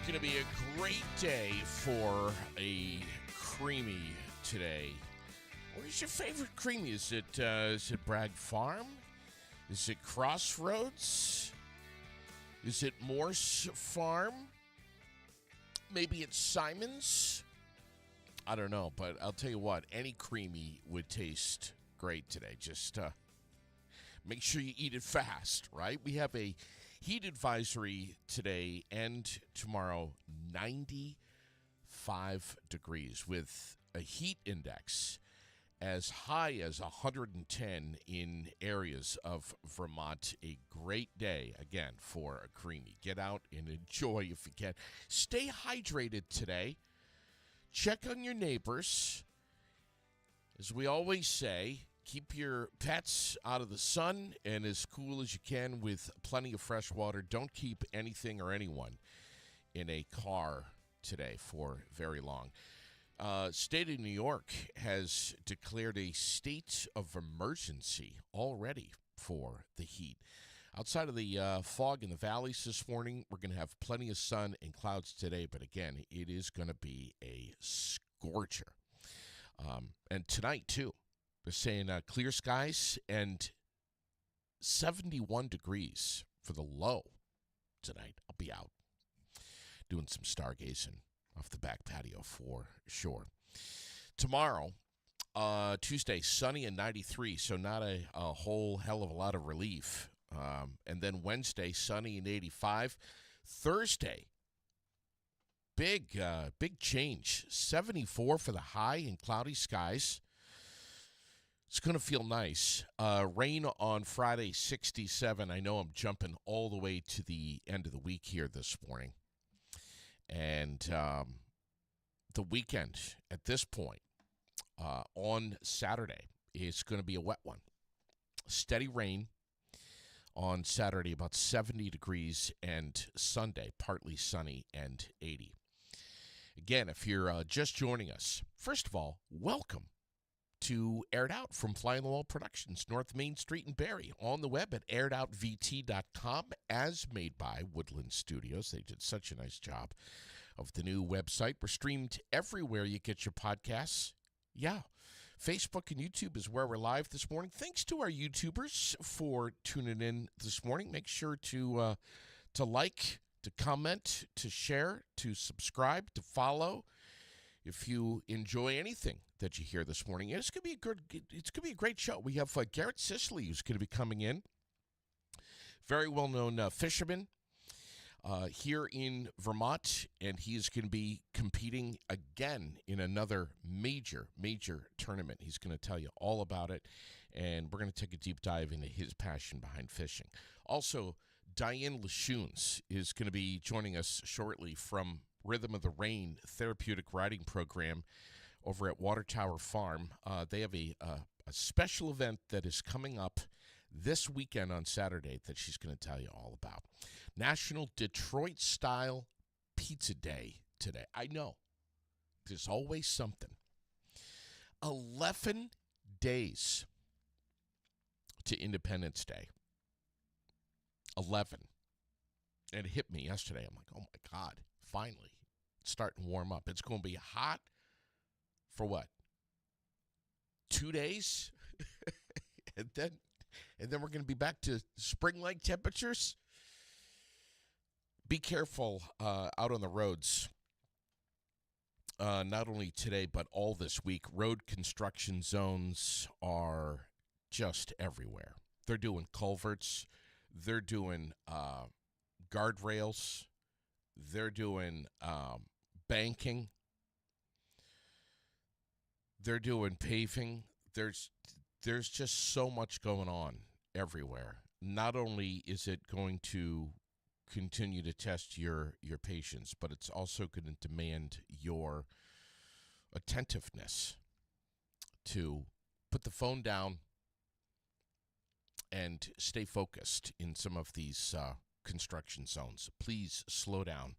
going to be a great day for a creamy today. Where's your favorite creamy? Is it Bragg Farm? Is it Crossroads? Is it Morse Farm? Maybe it's Simon's? I don't know, but I'll tell you what, any creamy would taste great today. Just make sure you eat it fast, right? We have a heat advisory today and tomorrow, 95 degrees with a heat index as high as 110 in areas of Vermont. A great day, again, for a creamy. Get out and enjoy if you can. Stay hydrated today. Check on your neighbors. As we always say, keep your pets out of the sun and as cool as you can with plenty of fresh water. Don't keep anything or anyone in a car today for very long. State of New York has declared a state of emergency already for the heat. Outside of the fog in the valleys this morning, we're going to have plenty of sun and clouds today, but again, it is going to be a scorcher. And tonight, too. They're saying clear skies and 71 degrees for the low tonight. I'll be out doing some stargazing off the back patio for sure. Tomorrow, Tuesday, sunny and 93, so not a whole hell of a lot of relief. And then Wednesday, sunny and 85. Thursday, big change. 74 for the high and cloudy skies. It's going to feel nice. Rain on Friday, 67. I know I'm jumping all the way to the end of the week here this morning. And the weekend at this point on Saturday is going to be a wet one. Steady rain on Saturday, about 70 degrees, and Sunday, partly sunny and 80. Again, if you're just joining us, first of all, welcome to Aired Out from Fly on the Wall Productions, North Main Street in Barrie, on the web at airedoutVT.com, as made by Woodland Studios. They did such a nice job of the new website. We're streamed everywhere you get your podcasts. Yeah, Facebook and YouTube is where we're live this morning. Thanks to our YouTubers for tuning in this morning. Make sure to like, to comment, to share, to subscribe, to follow. If you enjoy anything that you hear this morning, it's going to be a great show. We have Garrett Sisley, who's going to be coming in. Very well-known fisherman here in Vermont, and he is going to be competing again in another major tournament. He's going to tell you all about it, and we're going to take a deep dive into his passion behind fishing. Also, Diane Lashuns is going to be joining us shortly from Rhythm of the Rain therapeutic riding program over at Water Tower Farm. They have a special event that is coming up this weekend on Saturday that she's going to tell you all about. National Detroit Style Pizza Day today. I know. There's always something. 11 days to Independence Day. 11. And it hit me yesterday. I'm like, oh my God, finally. It's starting to warm up. It's going to be hot for what? 2 days? and then we're going to be back to spring-like temperatures. Be careful out on the roads. Not only today, but all this week. Road construction zones are just everywhere. They're doing culverts. They're doing guardrails. They're doing banking. They're doing paving. There's just so much going on everywhere. Not only is it going to continue to test your patience, but it's also going to demand your attentiveness to put the phone down and stay focused in some of these construction zones. Please slow down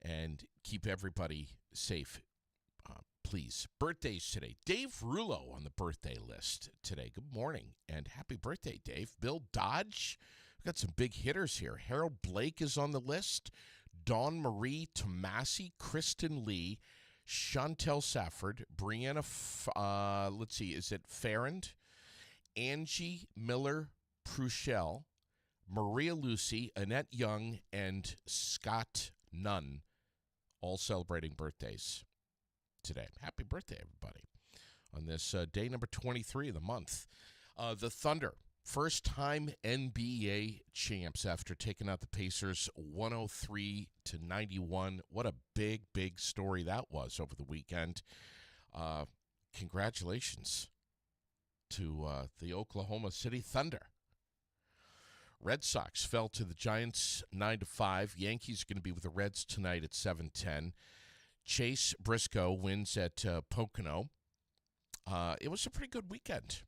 and keep everybody safe. Please. Birthdays today. Dave Rulo on the birthday list today. Good morning and happy birthday, Dave. Bill Dodge. We've got some big hitters here. Harold Blake is on the list. Dawn Marie Tomasi, Kristen Lee, Chantel Safford, Brianna, let's see, is it Farrand? Angie Miller Pruchel, Maria Lucy, Annette Young, and Scott Nunn, all celebrating birthdays today. Happy birthday, everybody, on this day number 23 of the month. The Thunder, first-time NBA champs after taking out the Pacers 103-91. What a big, big story that was over the weekend. Congratulations to the Oklahoma City Thunder. Red Sox fell to the Giants 9-5. Yankees are going to be with the Reds tonight at 7:10. Chase Briscoe wins at Pocono. It was a pretty good weekend.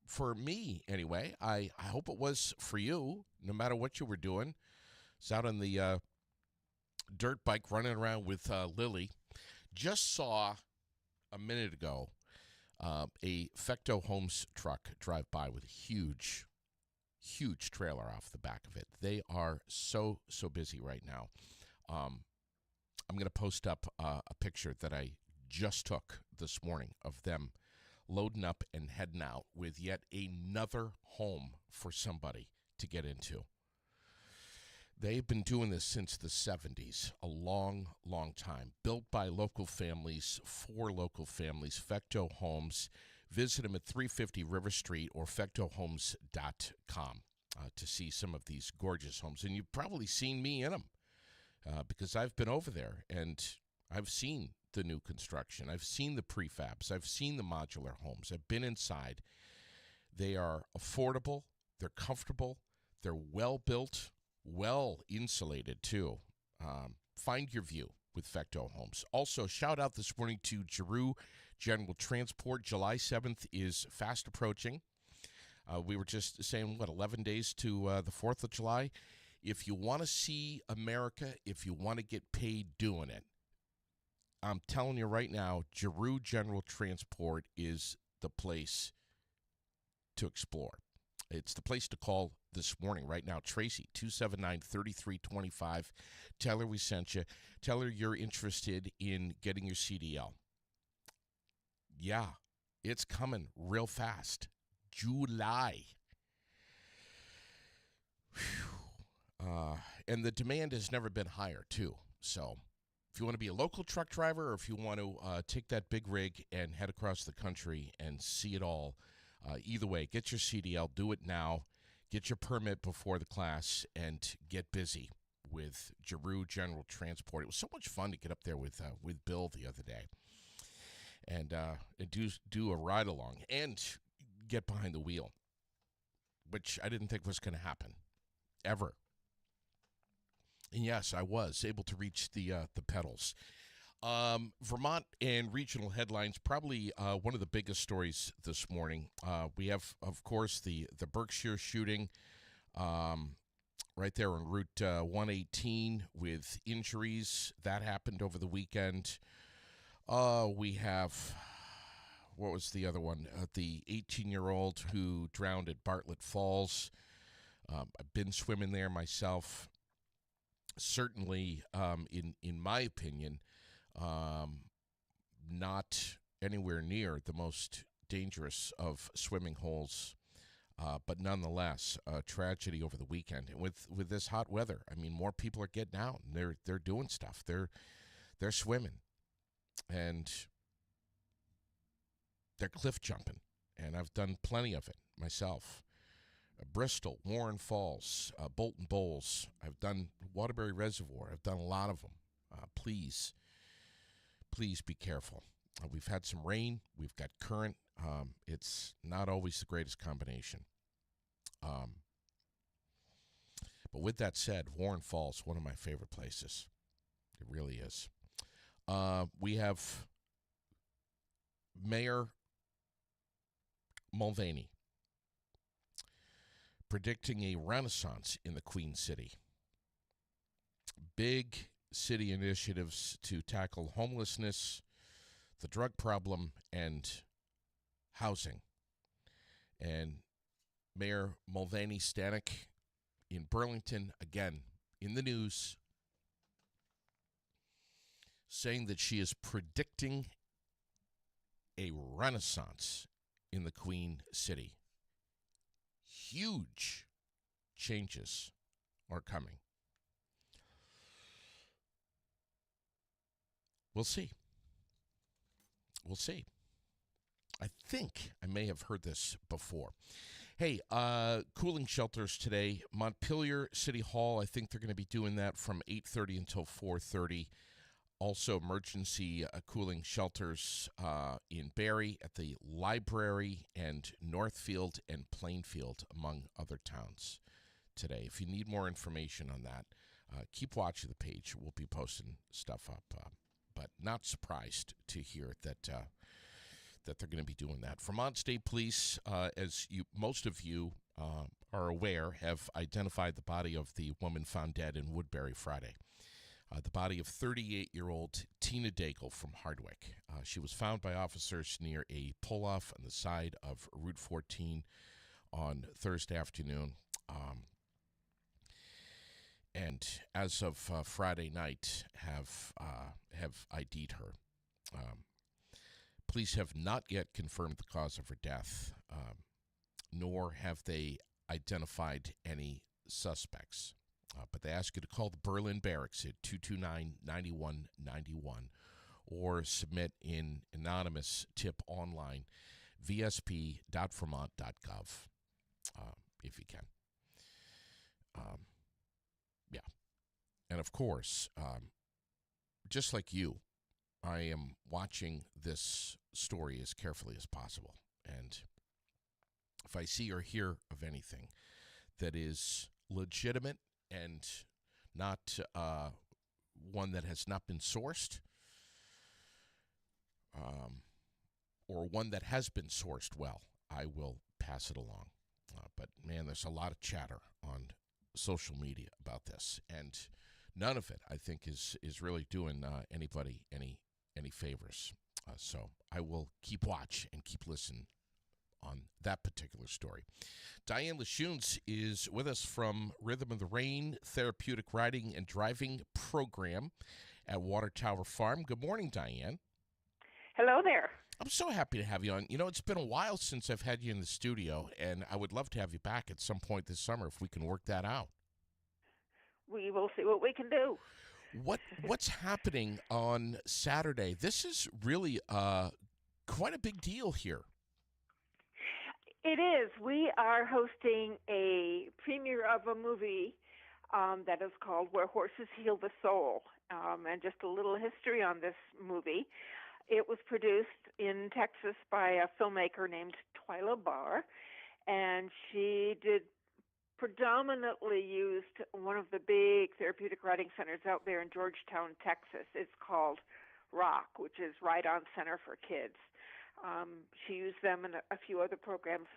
For me, anyway. I hope it was for you, no matter what you were doing. I was out on the dirt bike running around with Lily. Just saw a minute ago a Fecto Homes truck drive by with a huge trailer off the back of it. They are so busy right now. I'm going to post up a picture that I just took this morning of them loading up and heading out with yet another home for somebody to get into. They've been doing this since the 70s, a long, long time. Built by local families, for local families, Fecto Homes. Visit them at 350 River Street or fectohomes.com to see some of these gorgeous homes. And you've probably seen me in them because I've been over there and I've seen the new construction. I've seen the prefabs. I've seen the modular homes. I've been inside. They are affordable. They're comfortable. They're well-built, well-insulated, too. Find your view with Fecto Homes. Also, shout out this morning to Giroux General Transport. July 7th is fast approaching. We were just saying, 11 days to the 4th of July? If you want to see America, if you want to get paid doing it, I'm telling you right now, Giroux General Transport is the place to explore. It's the place to call this morning, right now. Tracy, 279-3325. Tell her we sent you. Tell her you're interested in getting your CDL. Yeah, it's coming real fast. July. And the demand has never been higher, too. So if you want to be a local truck driver or if you want to take that big rig and head across the country and see it all, either way, get your CDL, do it now, get your permit before the class, and get busy with Giroux General Transport. It was so much fun to get up there with Bill the other day and do a ride-along and get behind the wheel, which I didn't think was going to happen, ever. And yes, I was able to reach the pedals. Vermont and regional headlines, probably one of the biggest stories this morning. We have, of course, the Berkshire shooting right there on Route 118 with injuries. That happened over the weekend. We have, what was the other one? The 18-year-old who drowned at Bartlett Falls. I've been swimming there myself. Certainly, in my opinion, not anywhere near the most dangerous of swimming holes, but nonetheless, a tragedy over the weekend. And with this hot weather, I mean, more people are getting out. And they're doing stuff. They're swimming, and they're cliff jumping. And I've done plenty of it myself. Bristol, Warren Falls, Bolton Bowls. I've done Waterbury Reservoir. I've done a lot of them. Please be careful. We've had some rain. We've got current. It's not always the greatest combination. But with that said, Warren Falls, one of my favorite places. It really is. We have Mayor Mulvaney predicting a renaissance in the Queen City. Big city initiatives to tackle homelessness, the drug problem, and housing. And Mayor Mulvaney Stanek in Burlington, again, in the news saying that she is predicting a renaissance in the Queen City. Huge changes are coming. We'll see. We'll see. I think I may have heard this before. Hey, cooling shelters today. Montpelier City Hall, I think they're going to be doing that from 8:30 until 4:30. Also, emergency cooling shelters in Barrie, at the library, and Northfield and Plainfield, among other towns today. If you need more information on that, keep watching the page. We'll be posting stuff up. But not surprised to hear that that they're going to be doing that. Vermont State Police, as most of you are aware, have identified the body of the woman found dead in Woodbury Friday. The body of 38-year-old Tina Daigle from Hardwick. She was found by officers near a pull-off on the side of Route 14 on Thursday afternoon. And as of Friday night, have ID'd her. Police have not yet confirmed the cause of her death, nor have they identified any suspects. But they ask you to call the Berlin Barracks at 229-9191 or submit an anonymous tip online, vsp.vermont.gov, if you can. Yeah. And, of course, just like you, I am watching this story as carefully as possible. And if I see or hear of anything that is legitimate and not one that has not been sourced, or one that has been sourced well, I will pass it along. But, man, there's a lot of chatter on social media about this, and none of it, I think, is really doing anybody any favors. So I will keep watch and keep listening on that particular story. Diane Lachunce is with us from Rhythm of the Rain Therapeutic Riding and Driving Program at Water Tower Farm. Good morning, Diane. Hello there. I'm so happy to have you on. You know, it's been a while since I've had you in the studio, and I would love to have you back at some point this summer if we can work that out. We will see what we can do. What's happening on Saturday? This is really quite a big deal here. It is. We are hosting a premiere of a movie that is called Where Horses Heal the Soul. And just a little history on this movie. It was produced in Texas by a filmmaker named Twyla Barr, and she predominantly used one of the big therapeutic riding centers out there in Georgetown, Texas. It's called ROC, which is Ride On Center for Kids. She used them in a few other programs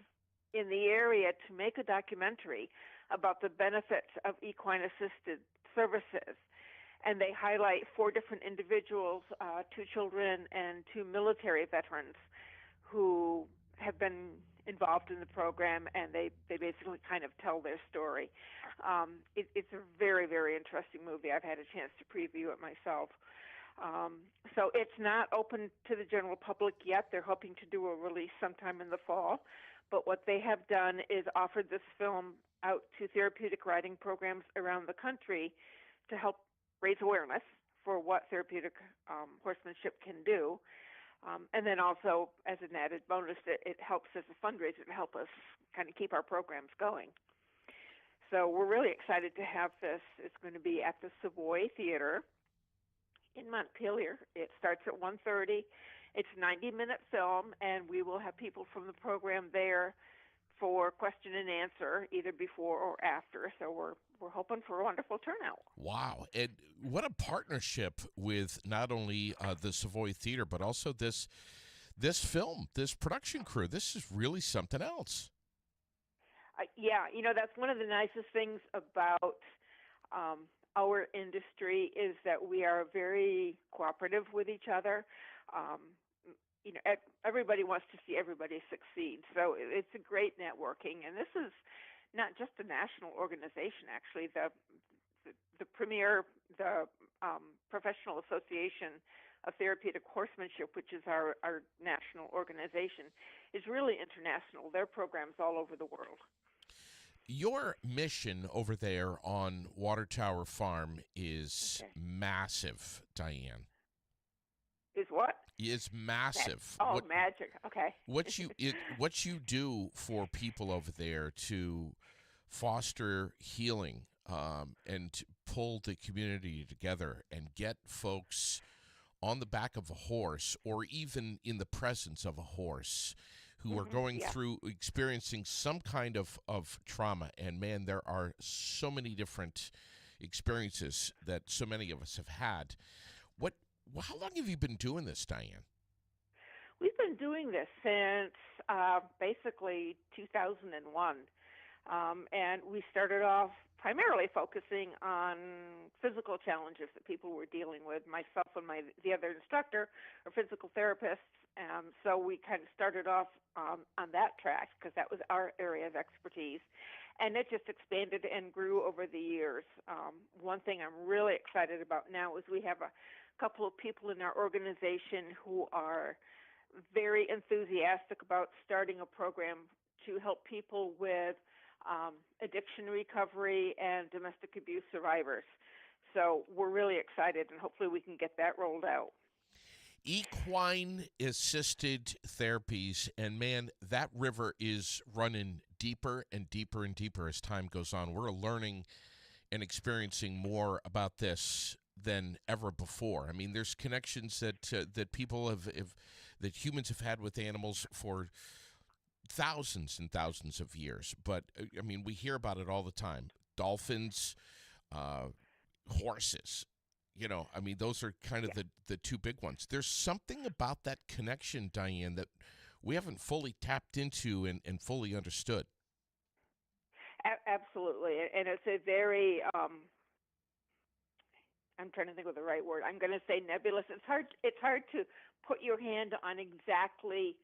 in the area to make a documentary about the benefits of equine-assisted services. And they highlight 4 different individuals, 2 children and 2 military veterans who have been involved in the program, and they basically kind of tell their story. It's a very, very interesting movie. I've had a chance to preview it myself. So it's not open to the general public yet. They're hoping to do a release sometime in the fall. But what they have done is offered this film out to therapeutic riding programs around the country to help raise awareness for what therapeutic horsemanship can do. And then also, as an added bonus, it helps as a fundraiser to help us kind of keep our programs going. So we're really excited to have this. It's going to be at the Savoy Theater in Montpelier. It starts at 1:30. It's a 90-minute film, and we will have people from the program there for question and answer, either before or after. So we're hoping for a wonderful turnout. Wow. And what a partnership with not only the Savoy Theater, but also this film, this production crew. This is really something else. Yeah, that's one of the nicest things about our industry is that we are very cooperative with each other. Everybody wants to see everybody succeed. So it's a great networking. And this is not just a national organization, actually. The the premier, the Professional Association of Therapeutic Horsemanship, which is our national organization, is really international. There are programs all over the world. Your mission over there on Water Tower Farm is massive, Diane. Is what? Is massive. Magic. Okay. What you do for people over there to foster healing and pull the community together and get folks on the back of a horse or even in the presence of a horse who are going through experiencing some kind of trauma. And man, there are so many different experiences that so many of us have had. How long have you been doing this, Diane? We've been doing this since basically 2001. And we started off primarily focusing on physical challenges that people were dealing with. Myself and the other instructor are physical therapists. So we kind of started off on that track because that was our area of expertise. And it just expanded and grew over the years. One thing I'm really excited about now is we have a couple of people in our organization who are very enthusiastic about starting a program to help people with addiction recovery and domestic abuse survivors. So we're really excited, and hopefully we can get that rolled out. Equine assisted therapies, and man, that river is running deeper and deeper and deeper as time goes on. We're learning and experiencing more about this than ever before. I mean, there's connections that people that humans have had with animals for thousands and thousands of years. But I mean, we hear about it all the time. Dolphins, horses. I mean, those are kind of the two big ones. There's something about that connection, Diane, that we haven't fully tapped into and fully understood. Absolutely. And it's a very, I'm trying to think of the right word. I'm going to say nebulous. It's hard to put your hand on exactly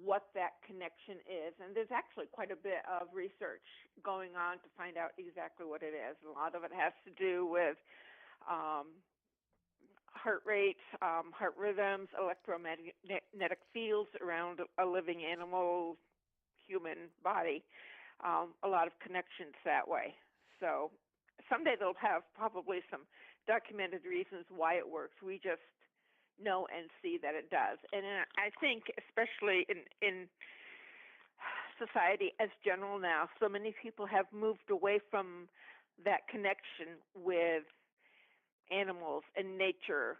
what that connection is. And there's actually quite a bit of research going on to find out exactly what it is. A lot of it has to do with heart rate, heart rhythms, electromagnetic fields around a living animal, human body, a lot of connections that way. So someday they'll have probably some documented reasons why it works. We just know and see that it does. And I think especially in society as general now, so many people have moved away from that connection with animals and nature,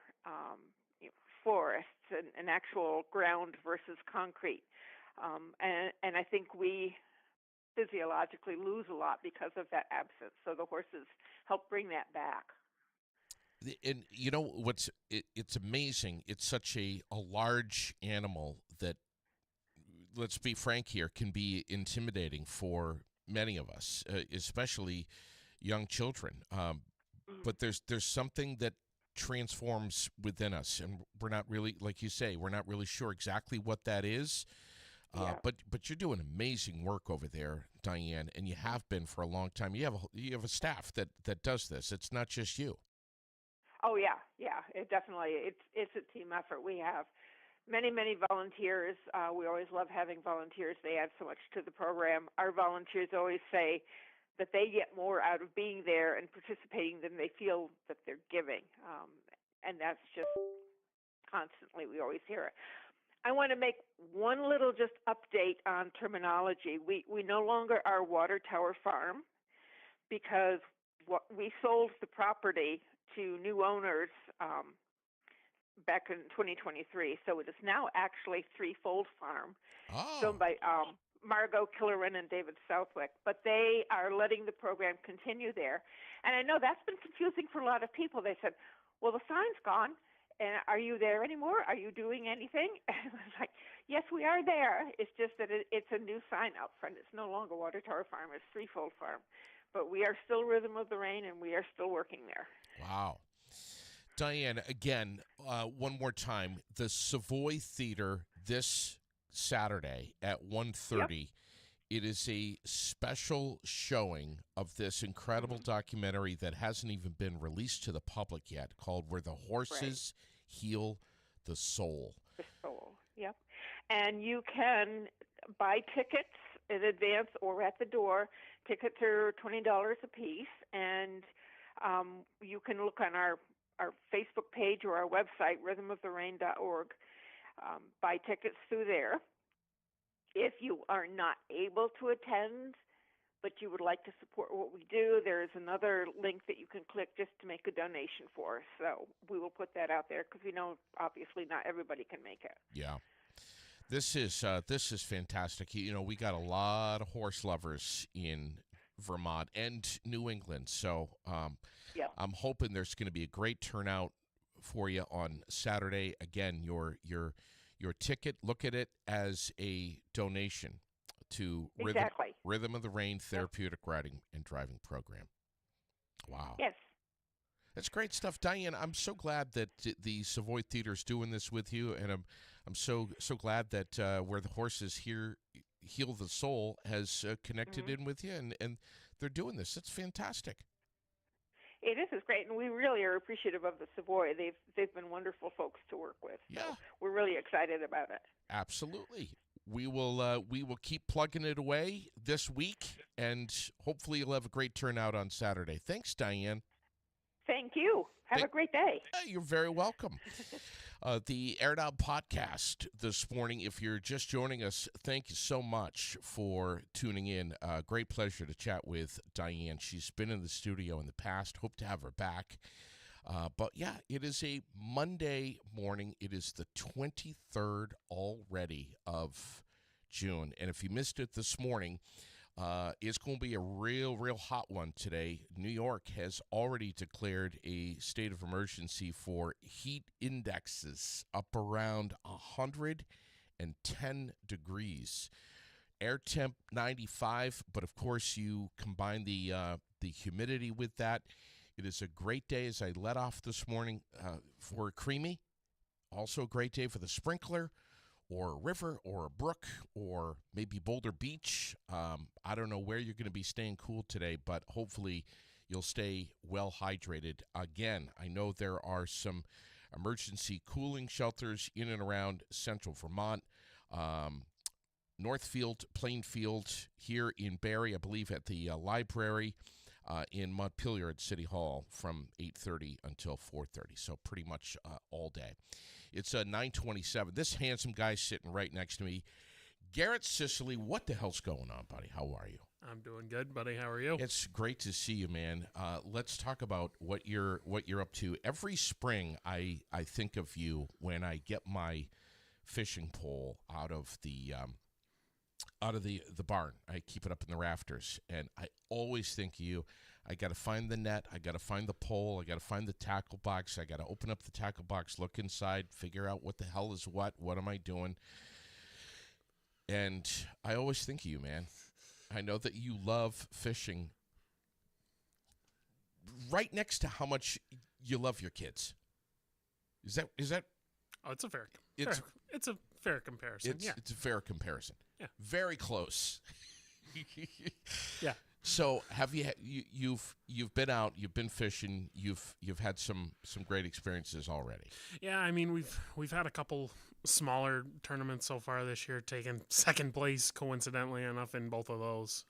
forests and actual ground versus concrete. And I think we physiologically lose a lot because of that absence. So the horses help bring that back. And it's amazing. It's such a large animal that, let's be frank here, can be intimidating for many of us, especially young children. But there's something that transforms within us, and we're not really, like you say, we're not really sure exactly what that is. But you're doing amazing work over there, Diane, and you have been for a long time. You have a staff that does this. It's not just you. Oh yeah. It definitely it's a team effort. We have many volunteers. We always love having volunteers. They add so much to the program. Our volunteers always say that they get more out of being there and participating than they feel that they're giving, and that's just constantly. We always hear it. I want to make one little just update on terminology. We no longer are Water Tower Farm because we sold the property to new owners back in 2023. So it is now actually Threefold Farm, owned by Margot Killoran and David Southwick. But they are letting the program continue there. And I know that's been confusing for a lot of people. They said, well, the sign's gone. And are you there anymore? Are you doing anything? And I was like, yes, we are there. It's just that it's a new sign out front. It's no longer Water Tower Farm. It's Threefold Farm. But we are still Rhythm of the Rain, and we are still working there. Wow. Diane, again, one more time, the Savoy Theater this Saturday at 1:30. It is a special showing of this incredible documentary that hasn't even been released to the public yet, called Where the Horses Heal the Soul. The soul. Yep. And you can buy tickets in advance or at the door. Tickets are $20 a piece, and you can look on our Facebook page or our website, rhythmoftherain.org. Buy tickets through there. If you are not able to attend, but you would like to support what we do, there is another link that you can click just to make a donation for us. So we will put that out there because we know obviously not everybody can make it. Yeah. This is fantastic. You know, we got a lot of horse lovers in Vermont and New England, so I'm hoping there's going to be a great turnout for you on Saturday. Again, your ticket, look at it as a donation to Rhythm of the Rain Therapeutic Riding and Driving Program. Wow. Yes. That's great stuff, Diane. I'm so glad that the Savoy Theater is doing this with you, and I'm so glad that Where the Horses Heal the Soul has connected in with you, and they're doing this. It's fantastic. It is. It's great, and we really are appreciative of the Savoy. They've been wonderful folks to work with. So yeah, we're really excited about it. Absolutely. We will keep plugging it away this week, and hopefully you'll have a great turnout on Saturday. Thanks, Diane. Thank you. Have a great day. You're very welcome. The Air It Out podcast this morning, if you're just joining us, thank you so much for tuning in. Great pleasure to chat with Diane. She's been in the studio in the past. Hope to have her back. But yeah, it is a Monday morning. It is the 23rd already of June. And if you missed it this morning, it's going to be a real hot one today. New York has already declared a state of emergency for heat indexes up around 110 degrees. Air temp 95, but of course you combine the humidity with that. It is a great day as I let off this morning for Creamy. Also a great day for the sprinkler, or a river, or a brook, or maybe Boulder Beach. I don't know where you're going to be staying cool today, but hopefully you'll stay well hydrated. Again, I know there are some emergency cooling shelters in and around central Vermont. Northfield, Plainfield, here in Barrie, I believe at the library, in Montpelier at City Hall from 8:30 until 4:30, so pretty much all day. It's 9:27. This handsome guy sitting right next to me, Garrett Sicily. What the hell's going on, buddy? How are you? I'm doing good, buddy. How are you? It's great to see you, man. Let's talk about what you're up to. Every spring, I think of you when I get my fishing pole out of the barn. I keep it up in the rafters, and I always think of you. I got to find the net. I got to find the pole. I got to find the tackle box. I got to open up the tackle box, look inside, figure out what the hell is what. What am I doing? And I always think of you, man. I know that you love fishing. Right next to how much you love your kids. Is that? Oh, it's a fair comparison. It's a fair comparison. Yeah. Very close. Yeah. So you've been out, you've been fishing, you've had some great experiences already. Yeah, I mean we've had a couple smaller tournaments so far this year, taking second place coincidentally enough in both of those.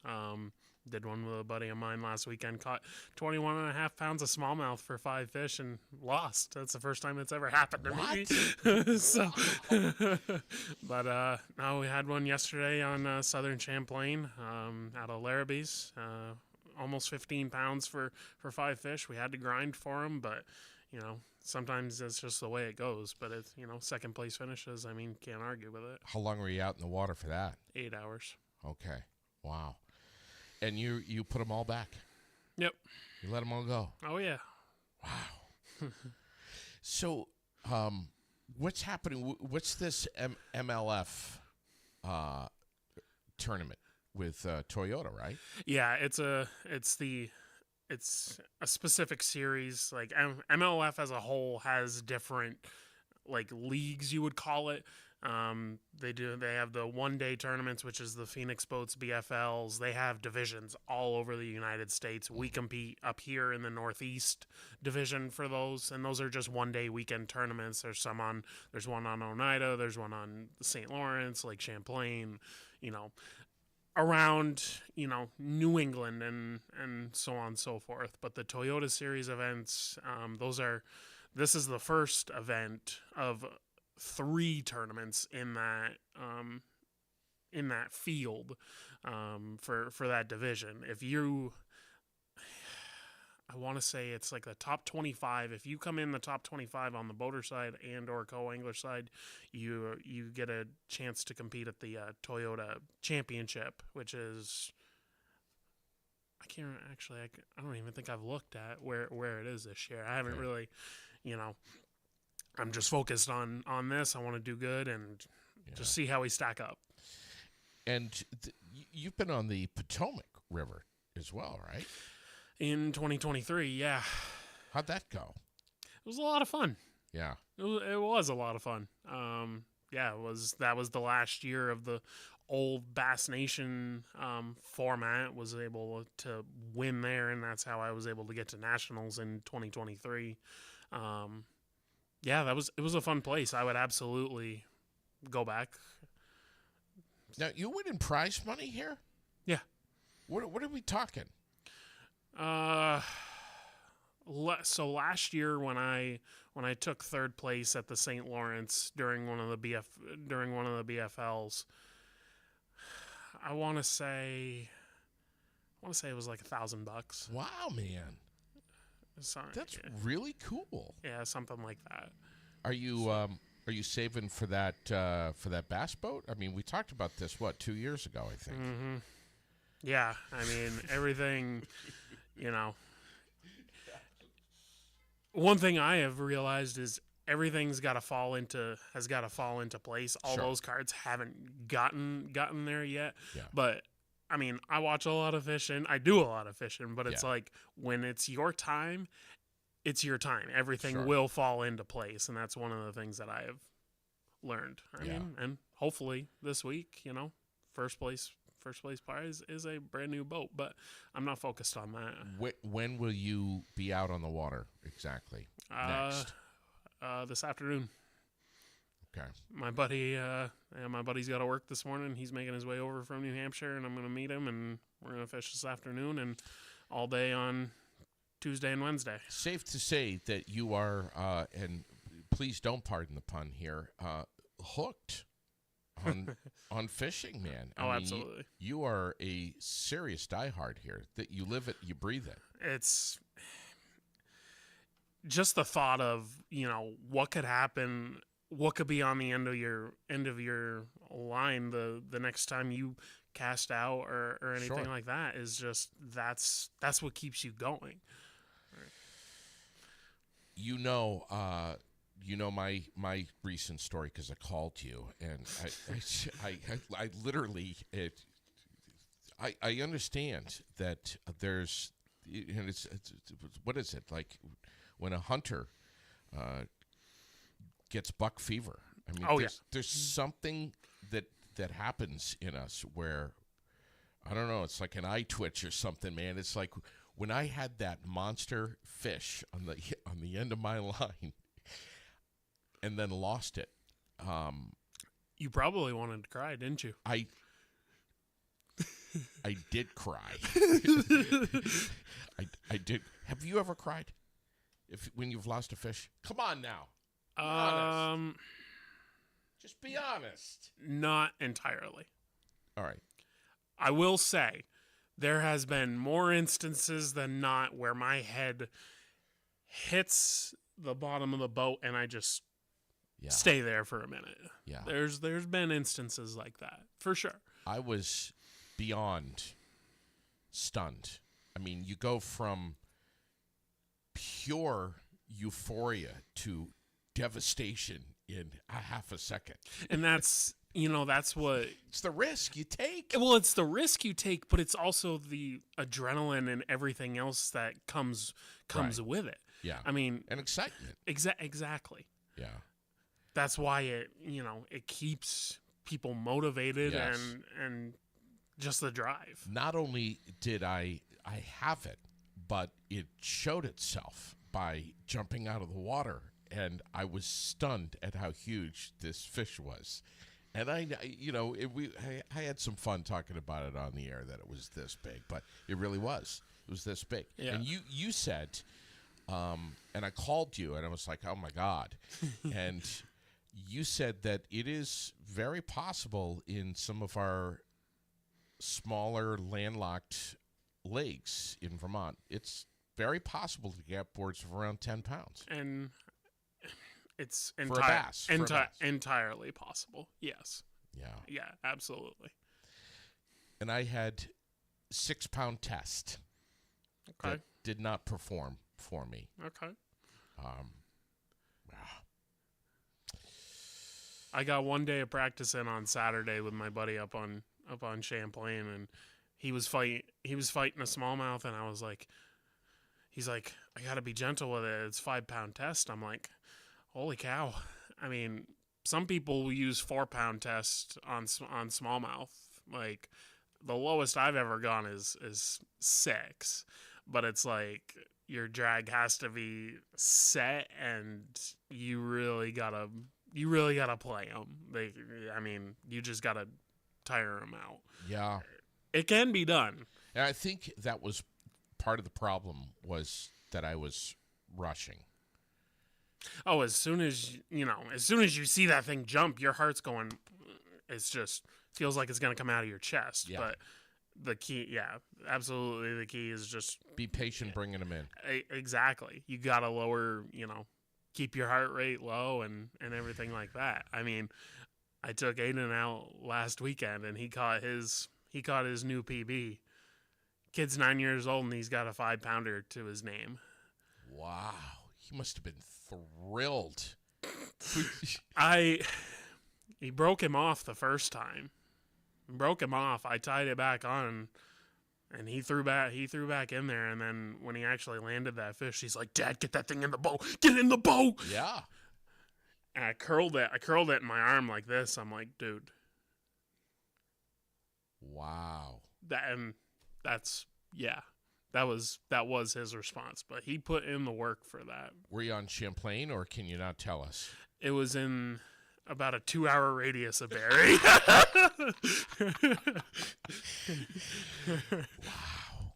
Did one with a buddy of mine last weekend, caught 21.5 pounds of smallmouth for 5 fish and lost. That's the first time it's ever happened to me. So, but no, we had one yesterday on Southern Champlain out of Larrabee's. Almost 15 pounds for 5 fish. We had to grind for them, but sometimes that's just the way it goes. But it's second place finishes. I mean, can't argue with it. How long were you out in the water for that? 8 hours. Okay. Wow. And you put them all back? Yep. You let them all go? Oh, yeah. Wow. So, what's happening? What's this MLF tournament with Toyota, right? Yeah, it's a specific series. Like MLF as a whole has different like leagues, you would call it. They have the 1-day tournaments, which is the Phoenix Boats BFLs. They have divisions all over the United States. We compete up here in the Northeast division for those, and those are just 1-day weekend tournaments. There's one on Oneida, there's one on St. Lawrence, Lake Champlain, around, New England and so on and so forth. But the Toyota Series events, this is the first event of 3 tournaments in that field for that division. I want to say it's like the top 25. If you come in the top 25 on the boater side and or co-angler side, you get a chance to compete at the Toyota Championship, which is, I don't even think I've looked at where it is this year. I haven't really, I'm just focused on this. I want to do good and just see how we stack up. And you've been on the Potomac River as well, right? In 2023, yeah. How'd that go? It was a lot of fun. Yeah. It was a lot of fun. That was the last year of the old Bass Nation format. Was able to win there, and that's how I was able to get to nationals in 2023. It was a fun place. I would absolutely go back. Now, you win in prize money here? Yeah. What are we talking? So last year when I took 3rd place at the St. Lawrence during one of the BFLs, I want to say it was like $1,000. Wow, man. Sorry. That's really cool. Yeah, something like that. Are you saving for that bass boat? I mean, we talked about this 2 years ago, I think. Mm-hmm. Yeah, I mean everything. One thing I have realized is everything's got to fall into place. All those cards haven't gotten there yet. Yeah. But I mean, I watch a lot of fishing. I do a lot of fishing, but it's like when it's your time, it's your time. Everything will fall into place, and that's one of the things that I have learned. I mean, and hopefully this week, first place prize is a brand new boat, but I'm not focused on that. When will you be out on the water exactly? Next? This afternoon. Okay. My buddy's got to work this morning. He's making his way over from New Hampshire, and I'm going to meet him, and we're going to fish this afternoon and all day on Tuesday and Wednesday. Safe to say that you are, and please don't pardon the pun here, hooked on fishing, man. I mean, absolutely. You are a serious diehard here. That you live it, you breathe it. It's just the thought of what could happen, what could be on the end of your line the next time you cast out or anything like that is just that's what keeps you going. My recent story because I called you and I literally I understand that there's it's what is it like when a hunter gets buck fever. I mean, there's something that happens in us where I don't know. It's like an eye twitch or something, man. It's like when I had that monster fish on the end of my line, and then lost it. You probably wanted to cry, didn't you? I did cry. I did. Have you ever cried? When you've lost a fish? Come on now. Just be honest. Not entirely. All right. I will say there has been more instances than not where my head hits the bottom of the boat and I just stay there for a minute. Yeah. There's been instances like that, for sure. I was beyond stunned. I mean, you go from pure euphoria to devastation in a half a second. And that's what... It's the risk you take. Well, it's the risk you take, but it's also the adrenaline and everything else that comes with it. Yeah. I mean... And excitement. Exactly. Yeah. that's why it keeps people motivated Yes. and just the drive. Not only did I have it, but it showed itself by jumping out of the water, and I was stunned at how huge this fish was. And I had some fun talking about it on the air that it was this big, but it really was. It was this big. Yeah. And you said, and I called you, and I was like, oh my God. And you said that it is very possible in some of our smaller landlocked lakes in Vermont, it's very possible to get boards of around 10 pounds. And it's For a bass. For a bass. entirely possible. Yes. Yeah. Yeah, absolutely. And I had 6-pound test Okay. that did not perform for me. Okay. Wow. I got one day of practice in on Saturday with my buddy up on Champlain, and he was fighting a smallmouth, and I was like, he's like, I gotta be gentle with it. It's 5-pound test. I'm like, holy cow. I mean, some people will use 4-pound test on smallmouth. Like, the lowest I've ever gone is 6, but it's like your drag has to be set, and you really gotta play them. You just gotta tire them out. Yeah. It can be done. And I think that was part of the problem, was that I was rushing. Oh, as soon as you see that thing jump, your heart's going. It's just feels like it's gonna come out of your chest. Yeah. But the key, absolutely, the key is just Be patient bringing them in. exactly. You gotta lower, keep your heart rate low and everything like that. I mean, I took Aiden out last weekend, and he caught his new PB. Kid's 9 years old, and he's got a 5-pounder to his name. Wow. He must have been thrilled. He broke him off the first time. I tied it back on, and he threw back in there. And then when he actually landed that fish, he's like, "Dad, get that thing in the boat! Get it in the boat!" Yeah. And I curled it in my arm like this. I'm like, dude, Wow. that was his response. But he put in the work for that. Were you on Champlain, or can you not tell us? It was in about a 2-hour radius of Barrie. Wow.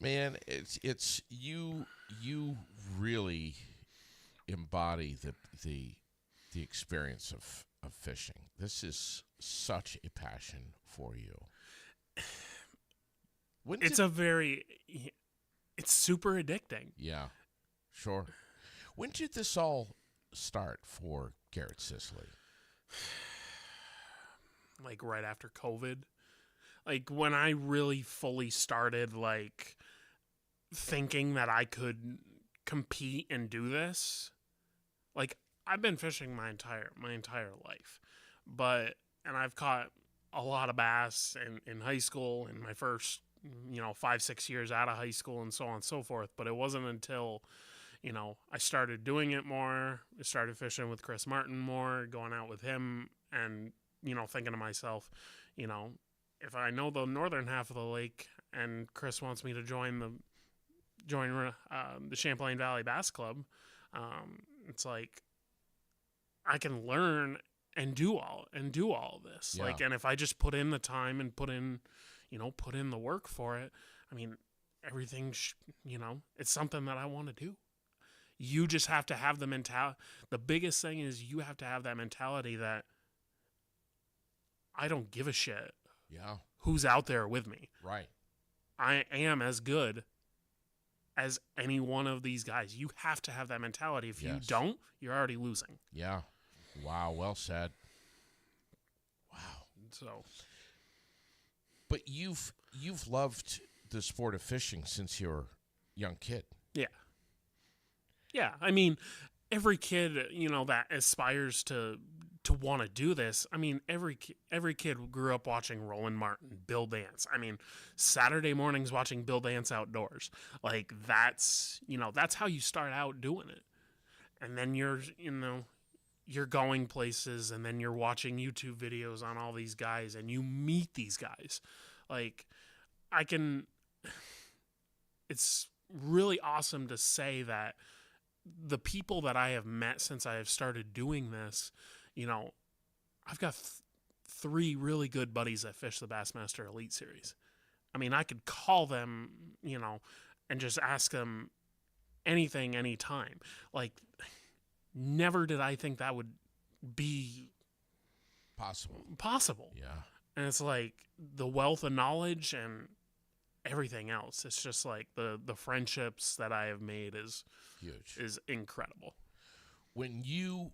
Man, it's you really embody the experience of fishing. This is such a passion for you. It's super addicting. Yeah, sure. When did this all start for Garrett Sisley? Like right after COVID. Like when I really fully started like thinking that I could compete and do this. Like I've been fishing my entire life. And I've caught a lot of bass in high school, in my first 5-6 years out of high school, and so on and so forth. But it wasn't until I started doing it more, I started fishing with Chris Martin more, going out with him, and thinking to myself, if I know the northern half of the lake and Chris wants me to join the Champlain Valley Bass Club, it's like I can learn and do all of this. Yeah. Like, and if I just put in the time and put in the work for it, I mean, everything, it's something that I want to do. You just have to have the mentality. The biggest thing is you have to have that mentality that I don't give a shit. Yeah. Who's out there with me. Right. I am as good as any one of these guys. You have to have that mentality. If you don't, you're already losing. Yeah. Wow. Well said. Wow. So, but you've loved the sport of fishing since you were a young kid. yeah. Yeah. I mean, every kid, that aspires to want to do this. I mean, every kid grew up watching Roland Martin, Bill Dance. I mean, Saturday mornings watching Bill Dance outdoors. Like that's how you start out doing it. And then you're going places and then you're watching YouTube videos on all these guys and you meet these guys. Like, it's really awesome to say that the people that I have met since I have started doing this, I've got 3 really good buddies that fish the Bassmaster Elite Series. I mean, I could call them, and just ask them anything, anytime. Like, never did I think that would be possible. Yeah. And it's like the wealth of knowledge and everything else. It's just like the friendships that I have made is huge, is incredible. When you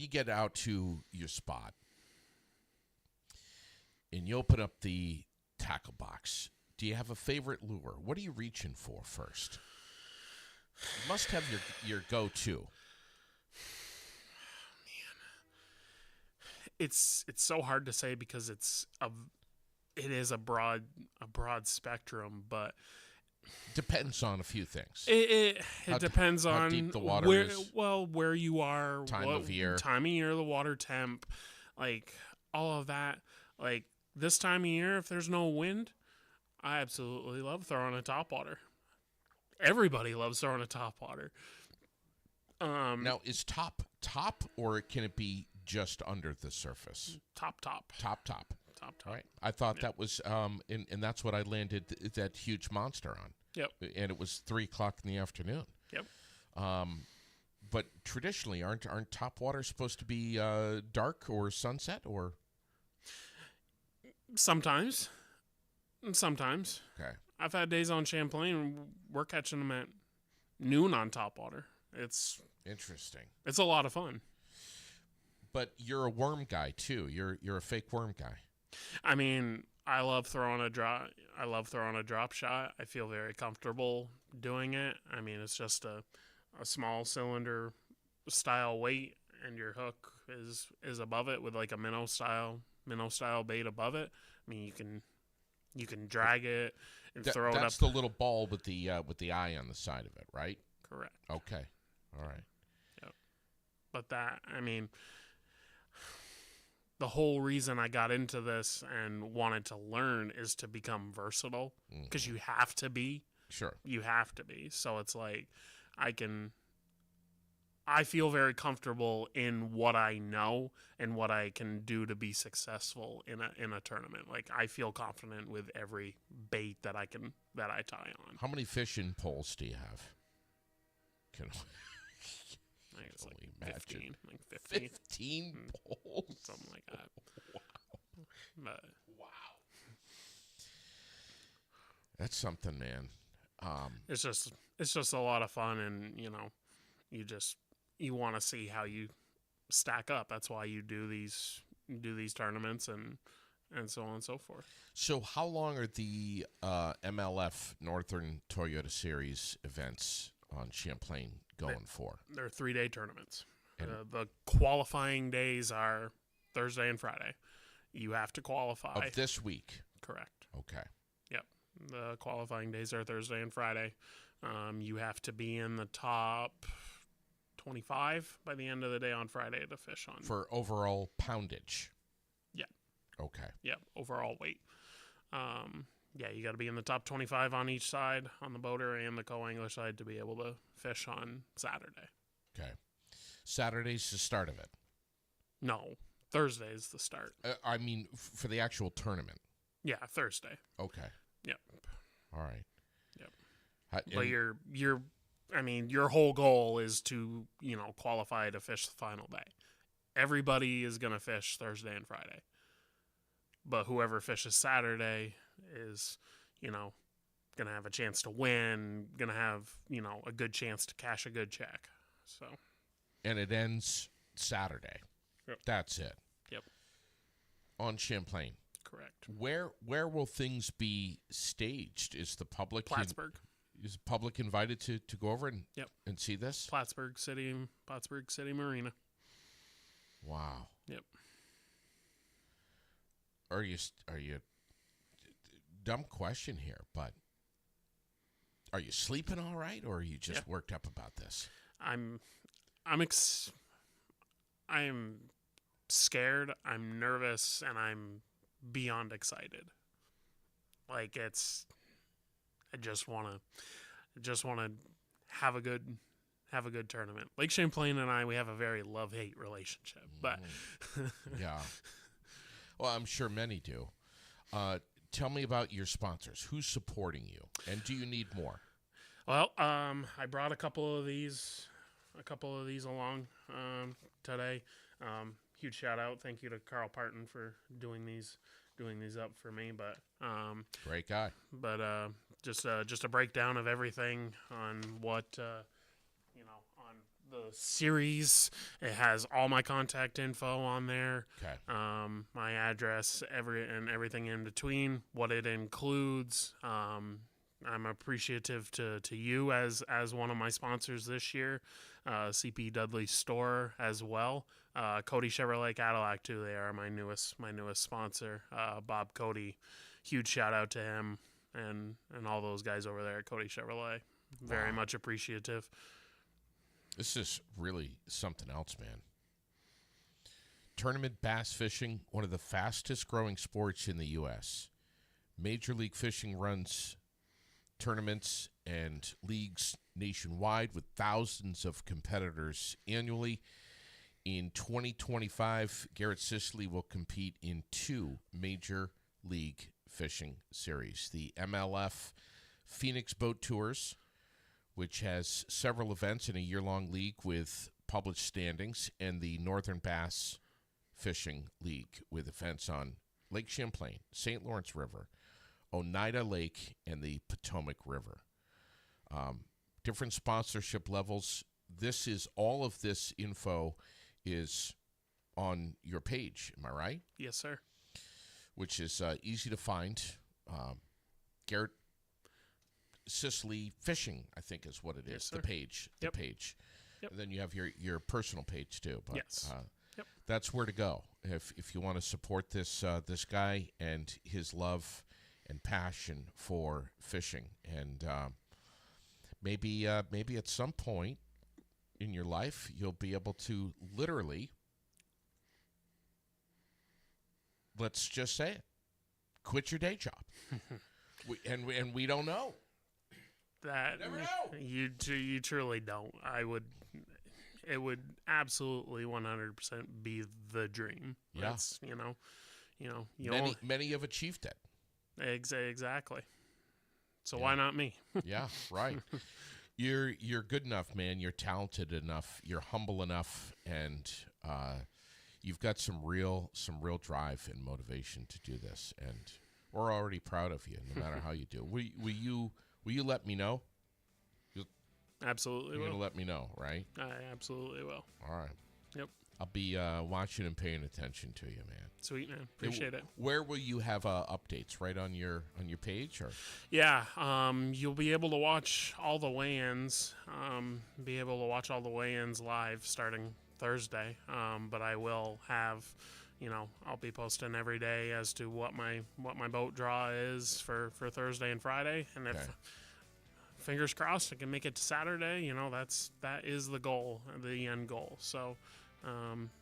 get out to your spot and you open up the tackle box, do you have a favorite lure? What are you reaching for first? You must have your go-to. It's so hard to say because it is a broad spectrum, but depends on a few things. It depends on how deep the water where, is. well, where you are, time of year, the water temp, like all of that. Like this time of year, if there's no wind, I absolutely love throwing a topwater. Everybody loves throwing a topwater. Now, is top, or can it be just under the surface? Top. Top. Right. I thought that was, and that's what I landed that huge monster on. Yep. And it was 3:00 in the afternoon. Yep. But traditionally, aren't topwater supposed to be dark or sunset or? Sometimes. Okay. I've had days on Champlain we're catching them at noon on topwater. It's interesting. It's a lot of fun. But you're a worm guy too. You're a fake worm guy. I mean, I love throwing a drop shot. I feel very comfortable doing it. I mean, it's just a small cylinder style weight, and your hook is above it with like a minnow style bait above it. I mean, you can drag it and throw it up. That's the little ball with the eye on the side of it, right? Correct. Okay. All right. Yep. But the whole reason I got into this and wanted to learn is to become versatile, because you have to be. Sure. You have to be. So it's like I feel very comfortable in what I know and what I can do to be successful in a tournament. Like, I feel confident with every bait that I tie on. How many fishing poles do you have? I think it's like imagine. 15. 15 poles? Something like that. Wow. But, wow. That's something, man. It's just a lot of fun, and you want to see how you stack up. That's why you do these tournaments and so on and so forth. So how long are the MLF Northern Toyota Series events on Champlain going for? They're 3-day tournaments. The qualifying days are Thursday and Friday. You have to qualify. Of this week? Correct. Okay. Yep. The qualifying days are Thursday and Friday. You have to be in the top 25 by the end of the day on Friday to fish on. For overall poundage? Yeah. Okay. Yep. Overall weight. Yeah, you got to be in the top 25 on each side, on the boater and the co-angler side, to be able to fish on Saturday. Okay. Saturday's the start of it? No, Thursday is the start. I mean, for the actual tournament? Yeah, Thursday. Okay. Yep. All right. Yep. But your whole goal is to, qualify to fish the final day. Everybody is going to fish Thursday and Friday. But whoever fishes Saturday is, going to have a chance to win, going to have, a good chance to cash a good check. So. And it ends Saturday. Yep. That's it. Yep. On Champlain. Correct. Where will things be staged? Is the public Plattsburgh. Is the public invited to go over and and see this? Plattsburgh City Marina. Wow. Yep. Are you dumb question here, but are you sleeping all right, or are you just worked up about this? I'm scared, I'm nervous, and I'm beyond excited. Like I just want to have a good tournament. Lake Champlain and we have a very love-hate relationship, but yeah. Well, I'm sure many do. Tell me about your sponsors. Who's supporting you, and do you need more? Well, I brought a couple of these along today. Huge shout out, thank you to Carl Parton for doing these up for me. But great guy. But just a breakdown of everything on what on the series. It has all my contact info on there. Okay. My address, everything in between. What it includes. I'm appreciative to you as one of my sponsors this year. CP Dudley Store as well. Cody Chevrolet Cadillac too. They are my newest sponsor. Bob Cody, huge shout out to him and all those guys over there at Cody Chevrolet. Very much appreciative. This is really something else, man. Tournament bass fishing, one of the fastest growing sports in the U.S. Major League Fishing runs tournaments and leagues nationwide with thousands of competitors annually. In 2025, Garrett Sisley will compete in 2 Major League Fishing series. The MLF Phoenix Boat Tours, which has several events in a year-long league with published standings, and the Northern Bass Fishing League with events on Lake Champlain, St. Lawrence River, Oneida Lake, and the Potomac River. Different sponsorship levels. All of this info is on your page. Am I right? Yes, sir. Which is easy to find. Garrett Sisley Fishing, I think is what it is. Yes, sir. The page. Yep. The page. Yep. And then you have your personal page too. But, yes. Yep. That's where to go if you want to support this guy and his love and passion for fishing. And maybe at some point in your life you'll be able to literally, let's just say it, quit your day job. and we don't know. That never know. You truly don't. It would absolutely 100% be the dream. Yeah. It's, Many have achieved it. Exactly. So Yeah. why not me? Yeah, right. You're good enough, man. You're talented enough. You're humble enough, and you've got some real drive and motivation to do this. And we're already proud of you, no matter how you do. Will you let me know? Absolutely You're will. going to let me know, right? I absolutely will. All right. Yep. I'll be watching and paying attention to you, man. Sweet, man. Appreciate it. Where will you have updates? Right on your page, or? Yeah. You'll be able to watch all the weigh-ins. Be able to watch all the weigh-ins live starting Thursday. But I will have, I'll be posting every day as to what my boat draw is for Thursday and Friday, and if fingers crossed I can make it to Saturday, that is the goal, the end goal. So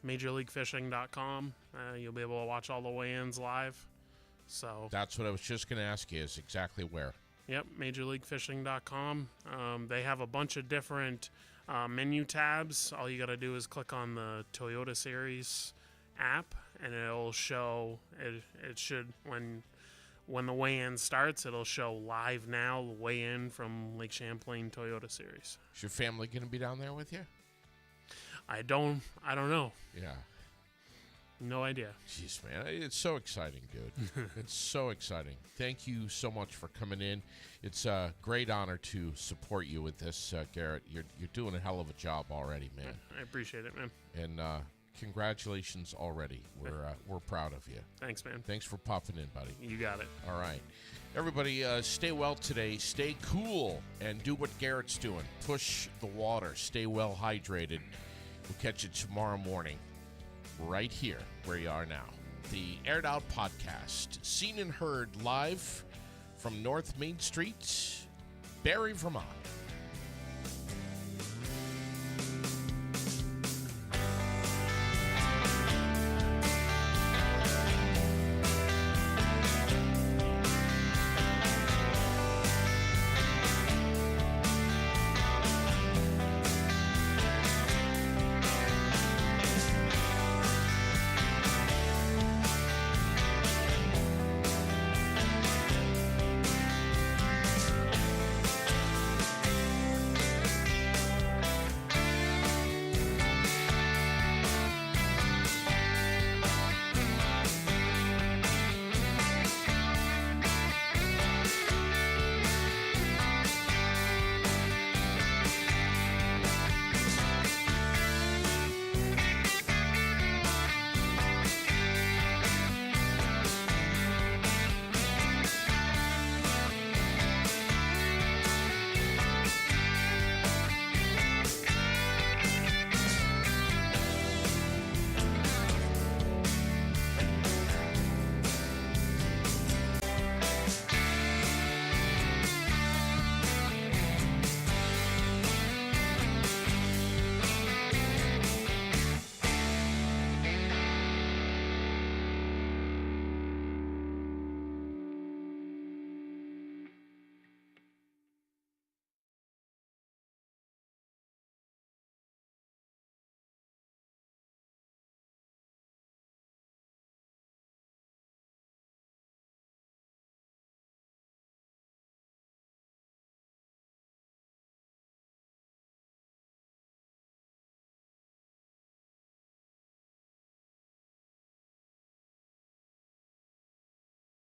MajorLeagueFishing.com, you'll be able to watch all the weigh-ins live. So That's what I was just going to ask you, is exactly where. Yep, MajorLeagueFishing.com. They have a bunch of different menu tabs. All you got to do is click on the Toyota Series app, and it'll show. It should, when the weigh-in starts, it'll show live now the weigh-in from Lake Champlain Toyota Series. Is your family going to be down there with you? I don't know. Yeah. No idea. Jeez, man, it's so exciting, dude. It's so exciting. Thank you so much for coming in. It's a great honor to support you with this, Garrett. You're doing a hell of a job already, man. I appreciate it, man. And congratulations already. We're proud of you. Thanks, man. Thanks for popping in, buddy. You got it. All right. Everybody, stay well today. Stay cool and do what Garrett's doing. Push the water. Stay well hydrated. We'll catch you tomorrow morning right here where you are now. The Aired Out Podcast, seen and heard live from North Main Street, Barrie, Vermont.